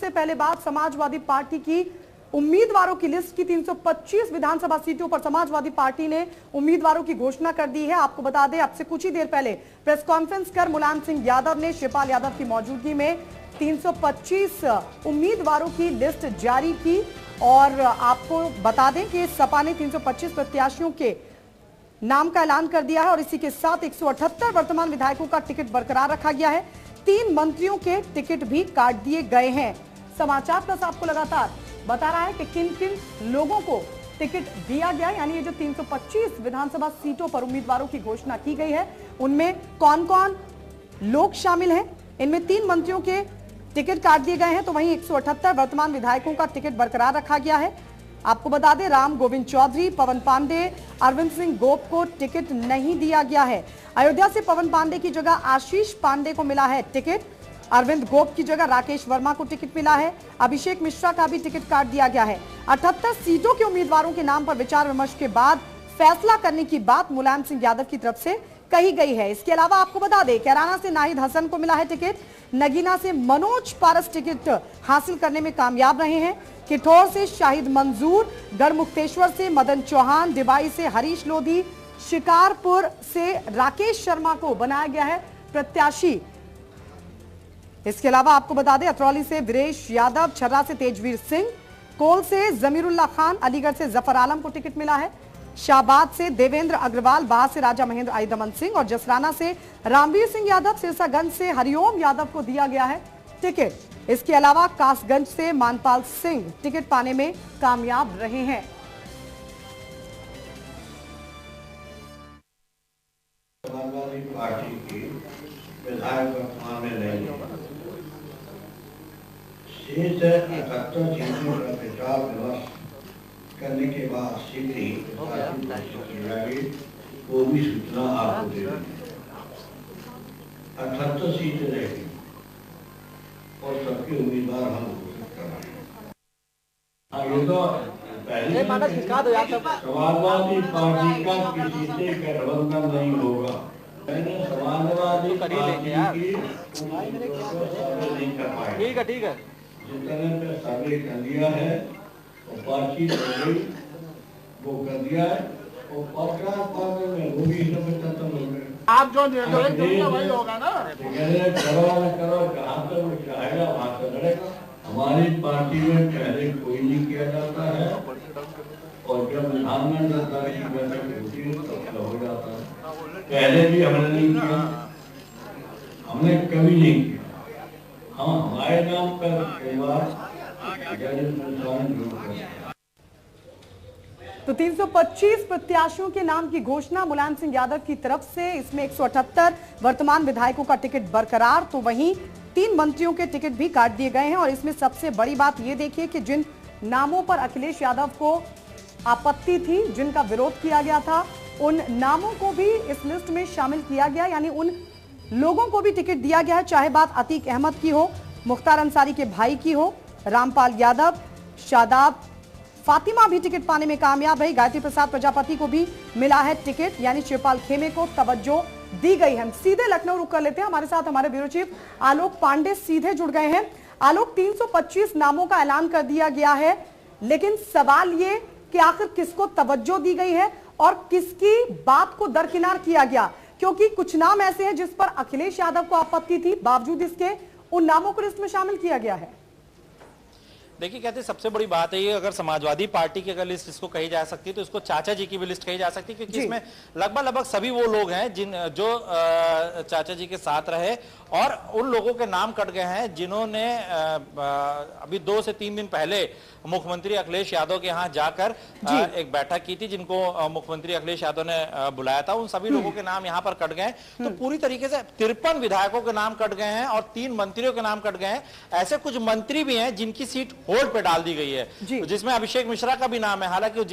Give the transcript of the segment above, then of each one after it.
सबसे पहले बात समाजवादी पार्टी की उम्मीदवारों की लिस्ट की। 325 विधानसभा सीटों पर समाजवादी पार्टी ने उम्मीदवारों की घोषणा कर दी है। आपको बता दें, अब से कुछ ही देर पहले प्रेस कॉन्फ्रेंस कर मुलायम सिंह यादव ने शिवपाल यादव की मौजूदगी में 325 उम्मीदवारों की लिस्ट जारी की। और आपको बता दें कि सपा ने 325 प्रत्याशियों के नाम का ऐलान कर दिया है और इसी के साथ 178 वर्तमान विधायकों का टिकट बरकरार रखा गया है। 3 मंत्रियों के टिकट भी काट दिए गए हैं। समाचार प्लस आपको लगातार बता रहा है कि किन किन लोगों को टिकट दिया गया, यानी ये जो 325 विधानसभा सीटों पर उम्मीदवारों की घोषणा की गई है उनमें कौन कौन लोग शामिल हैं। इनमें 3 मंत्रियों के टिकट काट दिए गए हैं, तो वहीं 178 वर्तमान विधायकों का टिकट बरकरार रखा गया है। आपको बता दें, राम गोविंद चौधरी, पवन पांडे, अरविंद सिंह गोप को टिकट नहीं दिया गया है। अयोध्या से पवन पांडे की जगह आशीष पांडे को मिला है टिकट। अरविंद गोप की जगह राकेश वर्मा को टिकट मिला है। अभिषेक मिश्रा का भी टिकट काट दिया गया है। 78 सीटों के उम्मीदवारों के नाम पर विचार विमर्श के बाद फैसला करने की बात मुलायम सिंह यादव की तरफ से कही गई है। इसके अलावा आपको बता दें, कैराना से नाहिद हसन को मिला है टिकट। नगीना से मनोज पारस टिकट हासिल करने में कामयाब रहे हैं। किठौर से शाहिद मंजूर, गढ़मुक्तेश्वर से मदन चौहान, डिबाई से हरीश लोधी, शिकारपुर से राकेश शर्मा को बनाया गया है प्रत्याशी। इसके अलावा आपको बता दें, अतरौली से वीरेश यादव, छर्रा से तेजवीर सिंह, कोल से जमीरुल्लाह खान, अलीगढ़ से जफर आलम को टिकट मिला है। शाहबाद से देवेंद्र अग्रवाल, बाह से राजा महेंद्र आई दमन सिंह और जसराना से रामवीर सिंह यादव, सिरसागंज से हरिओम यादव को दिया गया है टिकट। इसके अलावा कासगंज से मानपाल सिंह टिकट पाने में कामयाब रहे हैं। समाजवादी पार्टी की विधायक वर्तमान में नहीं है। शेष 78 सीटों पर विचार विमर्श करने के बाद शीघ्र ही वो भी सूचना आपको दे देंगे। 78 सीटें रहेगी और सबके उम्मीदवार हम घोषित कर रहे हैं। ये तो पहले समाजवादी पार्टी का किसी से गठबंधन नहीं होगा। मैंने समाजवादी पार्टी की नहीं कर पाए। ठीक है जितने पे सर्वे कर लिया है और बातचीत हो गई, वो कर दिया है और पत्रकार में वो भी खत्म हो गए। आप जो निर्णय करेंगे वही होगा ना। करो जहाँ तक वो चाहेगा वहाँ से लड़ेगा। हमारी पार्टी में पहले कोई नहीं किया जाता है और जब विधानमंडल की बैठक होती है तब हो जाता है। पहले भी हमने नहीं किया, हमने कभी नहीं किया। हम हमारे नाम पर कई बार तो 325 प्रत्याशियों के नाम की घोषणा मुलायम सिंह यादव की तरफ से। इसमें 178 वर्तमान विधायकों का टिकट बरकरार, तो वहीं 3 मंत्रियों के टिकट भी काट दिए गए हैं। और इसमें सबसे बड़ी बात यह देखिए कि जिन नामों पर अखिलेश यादव को आपत्ति थी, जिनका विरोध किया गया था, उन नामों को भी इस लिस्ट में शामिल किया गया, यानी उन लोगों को भी टिकट दिया गया है। चाहे बात अतीक अहमद की हो, मुख्तार अंसारी के भाई की हो, रामपाल यादव, शादाब फातिमा भी टिकट पाने में कामयाब रही। गायत्री प्रसाद प्रजापति को भी मिला है टिकट, यानी शिवपाल खेमे को तवज्जो दी गई है। सीधे लखनऊ रुक कर लेते हैं। हमारे साथ हमारे ब्यूरो चीफ आलोक पांडे सीधे जुड़ गए हैं। आलोक, 325 नामों का ऐलान कर दिया गया है, लेकिन सवाल ये कि आखिर किसको तवज्जो दी गई है और किसकी बात को दरकिनार किया गया, क्योंकि कुछ नाम ऐसे हैं जिस पर अखिलेश यादव को आपत्ति थी, बावजूद इसके उन नामों को लिस्ट में शामिल किया गया है। देखिए, कहते हैं सबसे बड़ी बात है ये, अगर समाजवादी पार्टी की अगर लिस्ट इसको कही जा सकती है तो इसको चाचा जी की भी लिस्ट कही जा सकती है, क्योंकि इसमें लगभग सभी वो लोग हैं जो चाचा जी के साथ रहे और उन लोगों के नाम कट गए हैं जिन्होंने अभी 2 से 3 दिन पहले मुख्यमंत्री अखिलेश यादव के यहाँ जाकर एक बैठक की थी, जिनको मुख्यमंत्री अखिलेश यादव ने बुलाया था। उन सभी लोगों के नाम यहाँ पर कट गए। तो पूरी तरीके से 53 विधायकों के नाम कट गए हैं और 3 मंत्रियों के नाम कट गए हैं। ऐसे कुछ मंत्री भी हैं जिनकी सीट होल्ड पे डाल दी गई है, जिसमें अभिषेक मिश्रा का भी नाम है। हालांकि वो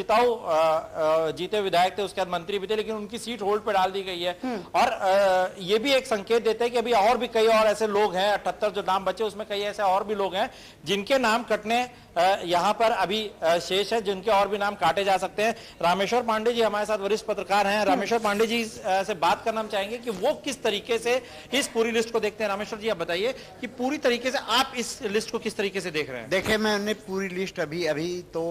जीते विधायक थे, उसके बाद मंत्री भी थे, लेकिन उनकी सीट होल्ड पे डाल दी गई है। और ये भी एक संकेत देते हैं कि अभी और भी कई और ऐसे लोग हैं, 78 जो नाम बचे उसमें कई ऐसे और भी लोग हैं जिनके नाम कटने यहाँ पर अभी शेष है, जिनके और भी नाम काटे जा सकते हैं। रामेश्वर पांडे जी हमारे साथ वरिष्ठ पत्रकार हैं। रामेश्वर पांडे जी से बात करना हम चाहेंगे कि वो किस तरीके से इस पूरी लिस्ट को देखते हैं। रामेश्वर जी आप बताइए कि पूरी तरीके से आप इस लिस्ट को किस तरीके से देख रहे हैं। देखिए, मैंने पूरी लिस्ट अभी तो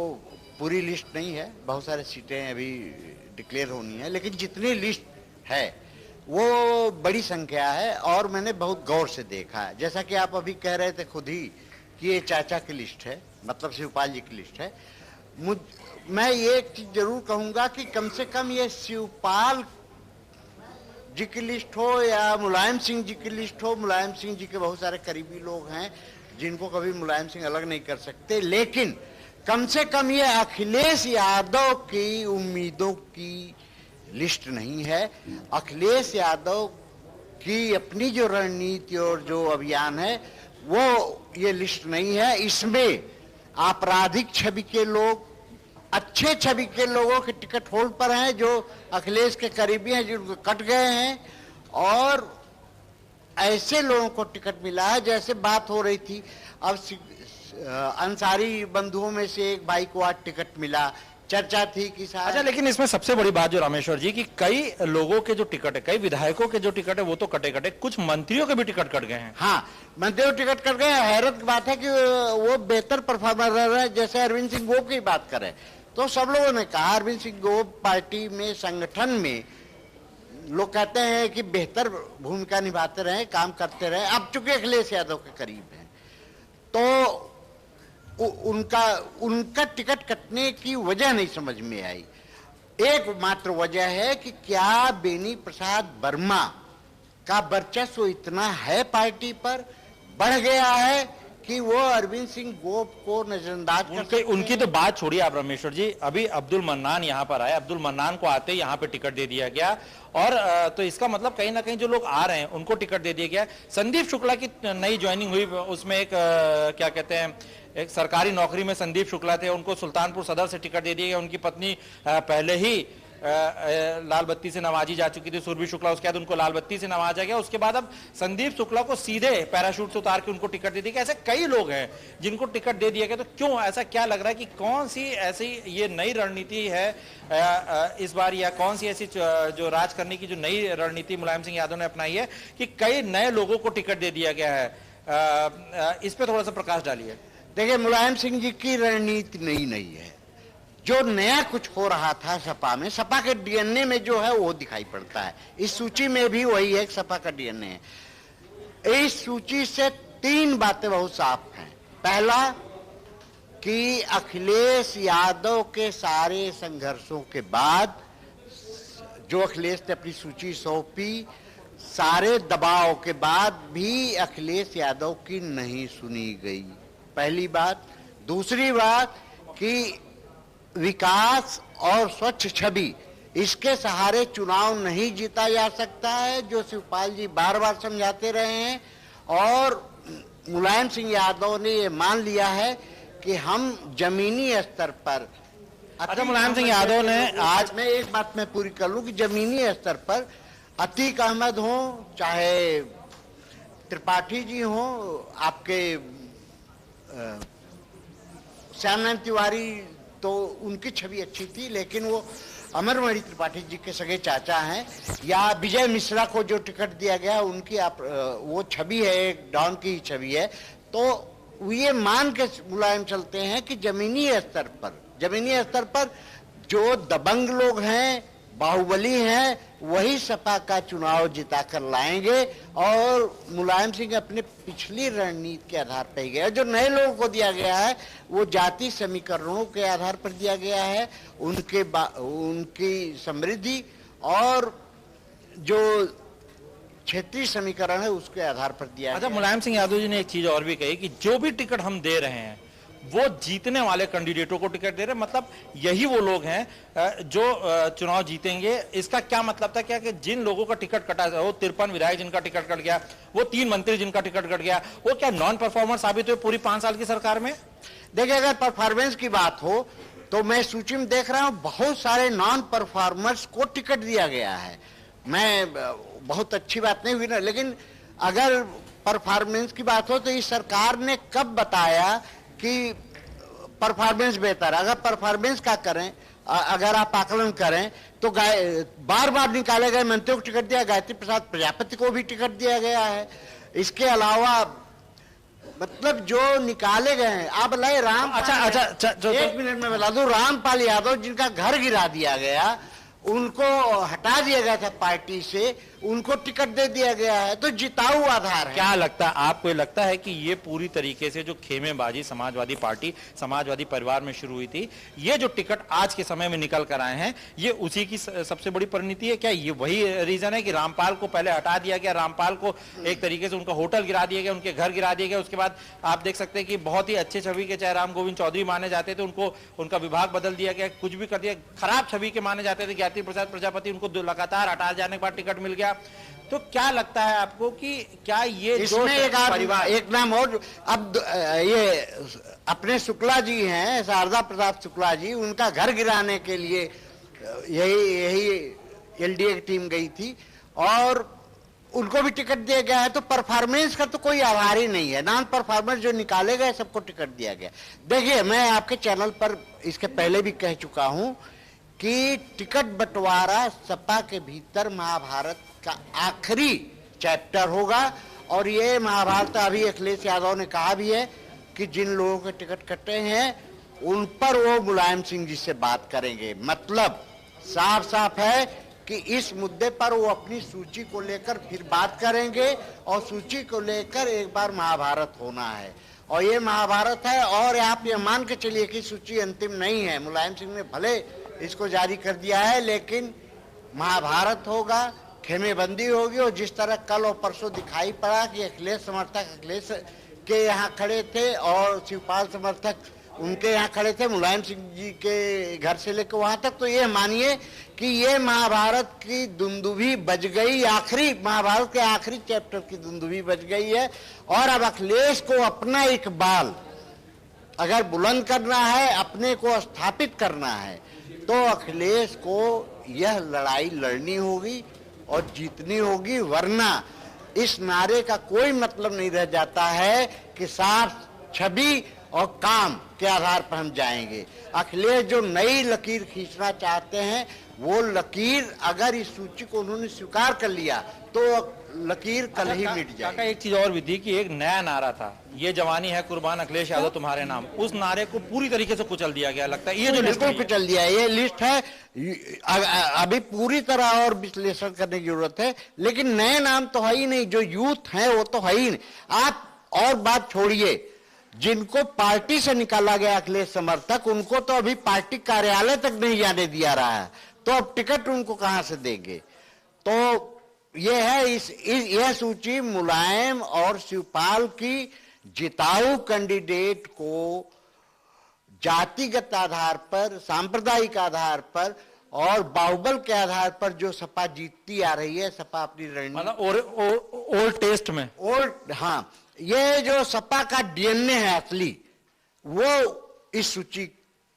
पूरी लिस्ट नहीं है, बहुत सारी सीटें अभी डिक्लेयर होनी है, लेकिन जितनी लिस्ट है वो बड़ी संख्या है और मैंने बहुत गौर से देखा है। जैसा कि आप अभी कह रहे थे खुद ही कि ये चाचा की लिस्ट है, मतलब शिवपाल जी की लिस्ट है। मैं ये एक चीज जरूर कहूंगा कि कम से कम ये शिवपाल जी की लिस्ट हो या मुलायम सिंह जी की लिस्ट हो, मुलायम सिंह जी के बहुत सारे करीबी लोग हैं जिनको कभी मुलायम सिंह अलग नहीं कर सकते, लेकिन कम से कम ये अखिलेश यादव की उम्मीदों की लिस्ट नहीं है। अखिलेश यादव की अपनी जो रणनीति और जो अभियान है वो ये लिस्ट नहीं है। इसमें आपराधिक छवि के लोग, अच्छे छवि के लोगों के टिकट होल्ड पर हैं जो अखिलेश के करीबी हैं, जिनको कट गए हैं, और ऐसे लोगों को टिकट मिला है। जैसे बात हो रही थी, अब अंसारी बंधुओं में से एक भाई को आज टिकट मिला, चर्चा थी कि अच्छा, लेकिन इसमें सबसे बड़ी बात जो रामेश्वर जी की कई लोगों के जो टिकट है, कई विधायकों के जो टिकट है वो तो कटे, कुछ मंत्रियों के भी टिकट कट गए हैं। हाँ, मंत्रियों के टिकट कट गए। हैरत की बात है कि वो बेहतर परफॉर्मर रह रहे हैं। जैसे अरविंद सिंह गोप की बात करें तो सब लोगों ने कहा अरविंद सिंह गोप पार्टी में, संगठन में लोग कहते हैं कि बेहतर भूमिका निभाते रहे, काम करते रहे। अब चूंकि अखिलेश यादव के करीब है तो उनका टिकट कटने की वजह नहीं समझ में आई। एक मात्र वजह है कि क्या बेनी प्रसाद वर्मा का वर्चस्व इतना है पार्टी पर, बढ़ गया है कि वो अरविंद सिंह गोप को नजरअंदाज कर सकते हैं। उनकी तो बात छोड़िए आप रामेश्वर जी, अभी अब्दुल मन्नान यहाँ पर आए, अब्दुल मन्नान को आते यहाँ पे टिकट दे दिया गया, और तो इसका मतलब कहीं ना कहीं जो लोग आ रहे हैं उनको टिकट दे दिया गया। संदीप शुक्ला की नई ज्वाइनिंग हुई, उसमें एक क्या कहते हैं, एक सरकारी नौकरी में संदीप शुक्ला थे, उनको सुल्तानपुर सदर से टिकट दे दिया गया। उनकी पत्नी पहले ही लाल बत्ती से नवाजी जा चुकी थी, सुरभि शुक्ला, उसके बाद उनको लाल बत्ती से नवाजा गया। उसके बाद अब संदीप शुक्ला को सीधे पैराशूट से उतार के उनको टिकट दे दिया गया। ऐसे कई लोग हैं जिनको टिकट दे दिया गया। तो क्यों ऐसा क्या लग रहा है कि कौन सी ऐसी ये नई रणनीति है इस बार, या कौन सी ऐसी जो राज करने की जो नई रणनीति मुलायम सिंह यादव ने अपनाई है कि कई नए लोगों को टिकट दे दिया गया है? इस पर थोड़ा सा प्रकाश डालिए। देखिए, मुलायम सिंह जी की रणनीति नहीं है। जो नया कुछ हो रहा था सपा में, सपा के डीएनए में जो है वो दिखाई पड़ता है। इस सूची में भी वही है, सपा का डीएनए है। इस सूची से 3 बातें बहुत साफ हैं। पहला कि अखिलेश यादव के सारे संघर्षों के बाद जो अखिलेश ने अपनी सूची सौंपी, सारे दबाव के बाद भी अखिलेश यादव की नहीं सुनी गई, पहली बात। दूसरी बात कि विकास और स्वच्छ छवि, इसके सहारे चुनाव नहीं जीता जा सकता है, जो शिवपाल जी बार बार समझाते रहे हैं। और मुलायम सिंह यादव ने ये मान लिया है कि हम जमीनी स्तर पर, अच्छा, मुलायम सिंह यादव ने आज, मैं एक बात मैं पूरी कर लूं कि जमीनी स्तर पर अतीक अहमद हो, चाहे त्रिपाठी जी हो, आपके श्यामनारायण तिवारी, तो उनकी छवि अच्छी थी, लेकिन वो अमरमणि त्रिपाठी जी के सगे चाचा हैं। या विजय मिश्रा को जो टिकट दिया गया, उनकी वो छवि है, एक डॉन की छवि है। तो ये मान के मुलायम चलते हैं कि जमीनी स्तर पर जो दबंग लोग हैं, बाहुबली हैं, वही सपा का चुनाव जिताकर लाएंगे। और मुलायम सिंह अपने पिछली रणनीति के आधार पर ही गया। जो नए लोगों को दिया गया है वो जाति समीकरणों के आधार पर दिया गया है, उनकी समृद्धि और जो क्षेत्रीय समीकरण है उसके आधार पर दिया। अच्छा, मुलायम सिंह यादव जी ने एक चीज और भी कही कि जो भी टिकट हम दे रहे हैं वो जीतने वाले कैंडिडेटों को टिकट दे रहे हैं, मतलब यही वो लोग हैं जो चुनाव जीतेंगे। इसका क्या मतलब था, क्या कि जिन लोगों का टिकट कटा, वो 53 विधायक जिनका टिकट कट गया, वो 3 मंत्री जिनका टिकट कट गया, वो क्या नॉन परफॉर्मर साबित हुए पूरी 5 साल की सरकार में? देखिए, अगर परफॉर्मेंस की बात हो तो मैं सूची में देख रहा हूं बहुत सारे नॉन परफॉर्मर्स को टिकट दिया गया है। मैं बहुत अच्छी बात नहीं हुई ना, लेकिन अगर परफॉर्मेंस की बात हो तो इस सरकार ने कब बताया कि परफॉर्मेंस बेहतर? अगर परफॉर्मेंस का करें, अगर आप आकलन करें तो बार बार निकाले गए मंत्रियों को टिकट दिया, गायत्री प्रसाद प्रजापति को भी टिकट दिया गया है। इसके अलावा मतलब जो निकाले गए हैं, आप लाए राम, एक मिनट में बता दूं, रामपाल यादव जिनका घर गिरा दिया गया, उनको हटा दिया गया था पार्टी से, उनको टिकट दे दिया गया है, तो जिताऊ आधार है। क्या लगता है आपको? ये लगता है कि ये पूरी तरीके से जो खेमेबाजी समाजवादी पार्टी, समाजवादी परिवार में शुरू हुई थी, ये जो टिकट आज के समय में निकल कर आए हैं, ये उसी की सबसे बड़ी परिणति है? क्या ये वही रीजन है कि रामपाल को पहले हटा दिया गया, रामपाल को एक तरीके से उनका होटल गिरा दिया गया, उनके घर गिरा दिया गया, उसके बाद आप देख सकते हैं कि बहुत ही अच्छे छवि के चाहे राम गोविंद चौधरी माने जाते थे, उनको उनका विभाग बदल दिया गया, कुछ भी कर दिया, खराब छवि के माने जाते थे गायत्री प्रसाद प्रजापति, उनको लगातार हटा जाने के बाद टिकट मिल गया। तो क्या लगता है आपको कि क्या ये इसमें एक नाम और, अब ये अपने शुक्ला जी हैं, शारदा प्रसाद शुक्ला जी, उनका घर गिराने के लिए यही एलडीए की टीम गई थी और उनको भी टिकट दिया गया है। तो परफॉर्मेंस का तो कोई आधार ही नहीं है, नॉन परफॉर्मेंस जो निकाले गए सबको टिकट दिया गया। देखिए, मैं आपके चैनल पर इसके पहले भी कह चुका हूं कि टिकट बंटवारा सपा के भीतर महाभारत का आखिरी चैप्टर होगा और ये महाभारत अभी अखिलेश यादव ने कहा भी है कि जिन लोगों के टिकट कटे हैं उन पर वो मुलायम सिंह जी से बात करेंगे। मतलब साफ साफ है कि इस मुद्दे पर वो अपनी सूची को लेकर फिर बात करेंगे और सूची को लेकर एक बार महाभारत होना है और ये महाभारत है। और आप ये मान के चलिए कि सूची अंतिम नहीं है, मुलायम सिंह ने भले इसको जारी कर दिया है लेकिन महाभारत होगा, खेमेबंदी होगी। और जिस तरह कल और परसों दिखाई पड़ा कि अखिलेश समर्थक अखिलेश के यहाँ खड़े थे और शिवपाल समर्थक उनके यहाँ खड़े थे, मुलायम सिंह जी के घर से लेकर वहां तक, तो ये मानिए कि ये महाभारत की दुंदुभी बज गई, आखिरी महाभारत के आखिरी चैप्टर की दुंदुभी बज गई है। और अब अखिलेश को अपना इकबाल अगर बुलंद करना है, अपने को स्थापित करना है, तो अखिलेश को यह लड़ाई लड़नी होगी और जीतनी होगी, वरना इस नारे का कोई मतलब नहीं रह जाता है कि साफ छवि और काम के आधार पर हम जाएंगे। अखिलेश जो नई लकीर खींचना चाहते हैं वो लकीर अगर इस सूची को उन्होंने स्वीकार कर लिया तो लकीर कल ही मिट जाएगी। एक चीज और भी थी कि एक नया नारा था, ये जवानी है कुर्बान अखिलेश यादव तुम्हारे नाम, उस नारे को पूरी तरीके से कुचल दिया गया। लगता है ये जो बिल्कुल कुचल दिया, ये लिस्ट है, अभी पूरी तरह और विश्लेषण करने की जरूरत है, लेकिन नए नाम तो है ही नहीं, जो यूथ है वो तो है ही नहीं। आप और बात छोड़िए, जिनको पार्टी से निकाला गया अखिलेश समर्थक, उनको तो अभी पार्टी कार्यालय तक नहीं जाने दिया रहा है, तो अब टिकट उनको कहां से देंगे? तो यह है यह सूची मुलायम और शिवपाल की जिताऊ कैंडिडेट को जातिगत आधार पर, सांप्रदायिक आधार पर और बाहुबल के आधार पर जो सपा जीतती आ रही है, सपा अपनी रणनीति ओल्ड टेस्ट में ओल्ड, हाँ, ये जो सपा का डीएनए है असली, वो इस सूची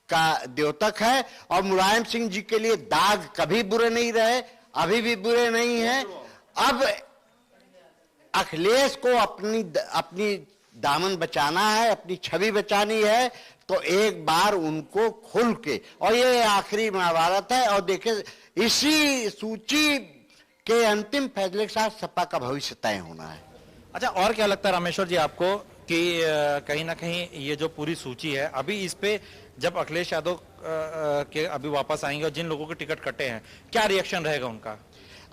का द्योतक है। और मुलायम सिंह जी के लिए दाग कभी बुरे नहीं रहे, अभी भी बुरे नहीं है। अब अखिलेश को अपनी दामन बचाना है, अपनी छवि बचानी है, तो एक बार उनको खुल के, और ये आखिरी महाभारत है। और देखिए, इसी सूची के अंतिम फैसले के साथ सपा का भविष्य तय होना है। अच्छा, और क्या लगता है रामेश्वर जी आपको कि कहीं ना कहीं ये जो पूरी सूची है, अभी इस पे जब अखिलेश यादव के अभी वापस आएंगे और जिन लोगों के टिकट कटे हैं, क्या रिएक्शन रहेगा उनका?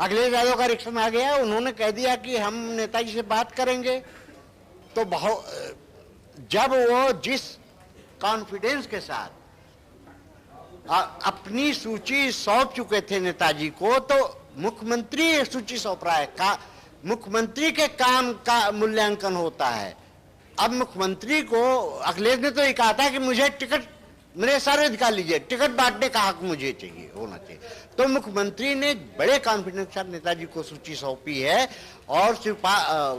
अखिलेश यादव का रिएक्शन आ गया, उन्होंने कह दिया कि हम नेताजी से बात करेंगे। तो जब वो जिस कॉन्फिडेंस के साथ अपनी सूची सौंप चुके थे नेताजी को, तो मुख्यमंत्री सूची सौंप रहा है, मुख्यमंत्री के काम का मूल्यांकन होता है। अब मुख्यमंत्री को अखिलेश ने तो ये कहा था कि मुझे टिकट, मेरे सारे अधिकार लीजिए, टिकट बांटने का हक मुझे चाहिए, होना चाहिए। तो मुख्यमंत्री ने बड़े कॉन्फिडेंस के साथ नेताजी को सूची सौंपी है। और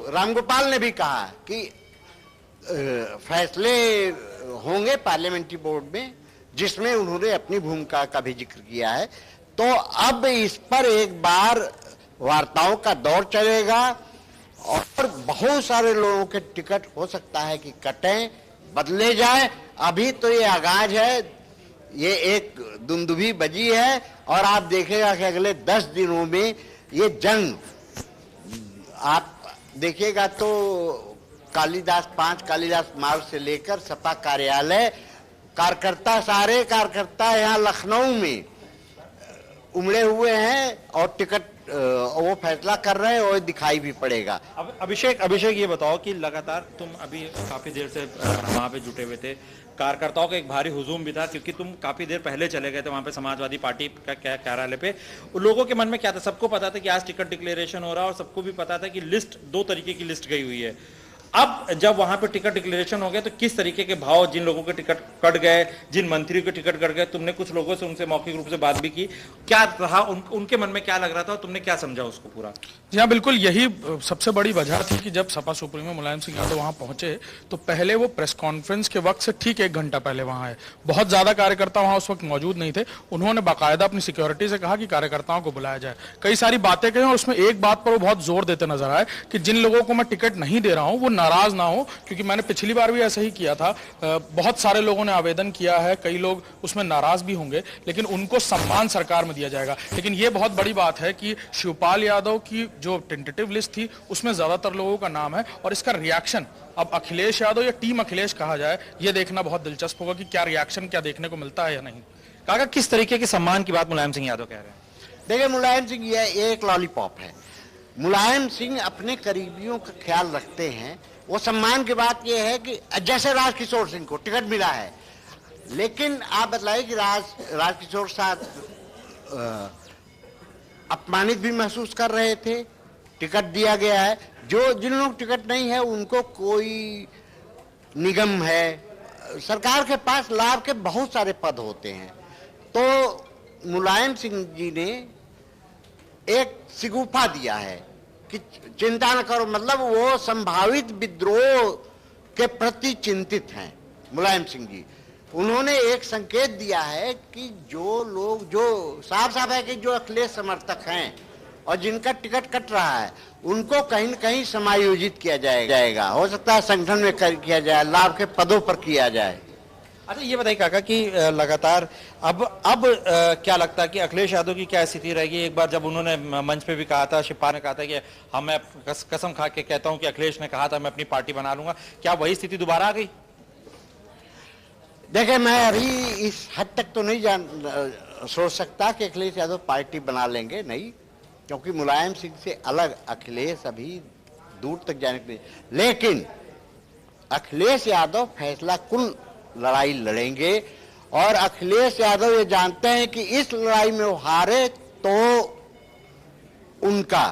रामगोपाल ने भी कहा कि फैसले होंगे पार्लियामेंट्री बोर्ड में, जिसमें उन्होंने अपनी भूमिका का भी जिक्र किया है। तो अब इस पर एक बार वार्ताओं का दौर चलेगा और बहुत सारे लोगों के टिकट हो सकता है कि कटें, बदले जाए। अभी तो ये आगाज है, ये एक दुंदुभी बजी है और आप देखेगा कि अगले 10 दिनों में ये जंग आप देखिएगा तो कालिदास मार्ग से लेकर सपा कार्यालय, सारे कार्यकर्ता यहाँ लखनऊ में उमड़े हुए हैं और टिकट वो फैसला कर रहे हैं और दिखाई भी पड़ेगा। अब अभिषेक ये बताओ कि लगातार तुम अभी काफी देर से वहां पे जुटे हुए थे, कार्यकर्ताओं का एक भारी हुजूम भी था क्योंकि तुम काफी देर पहले चले गए थे वहां पे समाजवादी पार्टी का कार्यालय पे। लोगों के मन में क्या था? सबको पता था कि आज टिकट डिक्लेरेशन हो रहा है और सबको भी पता था कि लिस्ट 2 तरीके की लिस्ट गई हुई है। अब जब वहां पे टिकट डिक्लेरेशन हो गया तो किस तरीके के भाव, जिन लोगों के टिकट कट गए, जिन मंत्रियों के टिकट कट गए, तुमने कुछ लोगों से उनसे मौखिक रूप से बात भी की, क्या रहा उनके मन में क्या लग रहा था और तुमने क्या समझा उसको पूरा? जी हाँ, बिल्कुल यही सबसे बड़ी वजह थी कि जब सपा सुप्रीमो मुलायम सिंह यादव वहां पहुंचे तो पहले वो प्रेस कॉन्फ्रेंस के वक्त से ठीक 1 घंटा पहले वहां आए। बहुत ज्यादा कार्यकर्ता वहां उस वक्त मौजूद नहीं थे। उन्होंने बाकायदा अपनी सिक्योरिटी से कहा कि कार्यकर्ताओं को बुलाया जाए, कई सारी बातें कही और उसमें एक बात पर वो बहुत जोर देते नजर आए कि जिन लोगों को मैं टिकट नहीं दे रहा हूं वो नाराज ना हो, क्योंकि मैंने पिछली बार भी ऐसा ही किया था। बहुत सारे लोगों ने आवेदन किया है, कई लोग उसमें नाराज भी होंगे, लेकिन उनको सम्मान सरकार में दिया जाएगा। लेकिन ये बहुत बड़ी बात है कि शिवपाल यादव की जो टेंटेटिव लिस्ट थी उसमें ज्यादातर लोगों का नाम है और इसका रिएक्शन अब अखिलेश यादव या टीम अखिलेश कहा जाए, ये देखना बहुत दिलचस्प होगा कि क्या रिएक्शन, क्या देखने को मिलता है या नहीं। काका, किस तरीके के सम्मान की बात मुलायम सिंह यादव कह रहे हैं? देखिए, मुलायम सिंह ये एक लॉलीपॉप है। मुलायम सिंह अपने करीबियों का ख्याल रखते हैं। वो सम्मान की बात यह है कि जैसे राजकिशोर सिंह को टिकट मिला है, लेकिन आप बताइए कि राजकिशोर साहब अपमानित भी महसूस कर रहे थे, टिकट दिया गया है। जिन लोग टिकट नहीं है उनको कोई निगम है, सरकार के पास लाभ के बहुत सारे पद होते हैं। तो मुलायम सिंह जी ने एक सिगुफा दिया है कि चिंता न करो, मतलब वो संभावित विद्रोह के प्रति चिंतित हैं मुलायम सिंह जी। उन्होंने एक संकेत दिया है कि जो लोग, जो साफ है कि जो अखिलेश समर्थक हैं और जिनका टिकट कट रहा है उनको कहीं न कहीं समायोजित किया जाएगा। हो सकता है संगठन में किया जाए, लाभ के पदों पर किया जाए। अच्छा, ये बताइए काका कि लगातार अब क्या लगता है कि अखिलेश यादव की क्या स्थिति रहेगी? एक बार जब उन्होंने मंच पे भी कहा था, शिवपाल ने कहा था कि मैं कसम खा के कहता हूं कि अखिलेश ने कहा था मैं अपनी पार्टी बना लूंगा, क्या वही स्थिति दोबारा आ गई? देखिए, मैं अभी इस हद तक तो नहीं सोच सकता कि अखिलेश यादव पार्टी बना लेंगे, नहीं, क्योंकि मुलायम सिंह से अलग अखिलेश अभी दूर तक जाने के लिए। लेकिन अखिलेश यादव फैसला कुल लड़ाई लड़ेंगे और अखिलेश यादव ये जानते हैं कि इस लड़ाई में वो हारे तो उनका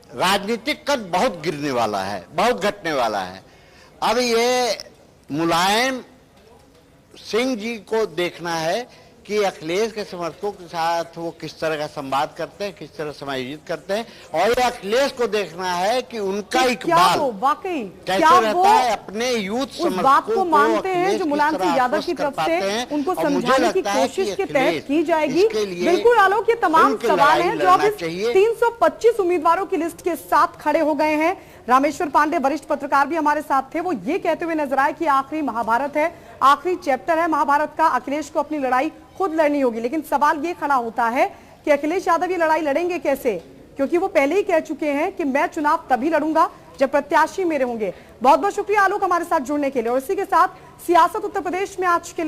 राजनीतिक कद बहुत गिरने वाला है, बहुत घटने वाला है। अब ये मुलायम सिंह जी को देखना है कि अखिलेश के समर्थकों के साथ वो किस तरह का संवाद करते हैं, किस तरह समायोजित करते हैं, और ये अखिलेश को देखना है कि उनका इकबाल वाकई कैसे रहता है अपने यूथ समर्थकों बात को मानते हैं जो मुलायम सिंह यादव की तरफ से उनको समझाने की कोशिश के तहत की जाएगी। बिल्कुल आलोक, ये तमाम सवाल हैं जो अब 325 उम्मीदवारों की लिस्ट के साथ खड़े हो गए हैं। रामेश्वर पांडे वरिष्ठ पत्रकार भी हमारे साथ थे, वो ये कहते हुए नजर आए कि आखिरी महाभारत है, आखिरी चैप्टर है महाभारत का, अखिलेश को अपनी लड़ाई खुद लड़नी होगी। लेकिन सवाल ये खड़ा होता है कि अखिलेश यादव ये लड़ाई लड़ेंगे कैसे, क्योंकि वो पहले ही कह चुके हैं कि मैं चुनाव तभी लड़ूंगा जब प्रत्याशी मेरे होंगे। बहुत बहुत शुक्रिया आलोक हमारे साथ जुड़ने के लिए, और इसी के साथ सियासत उत्तर प्रदेश में आज के लिए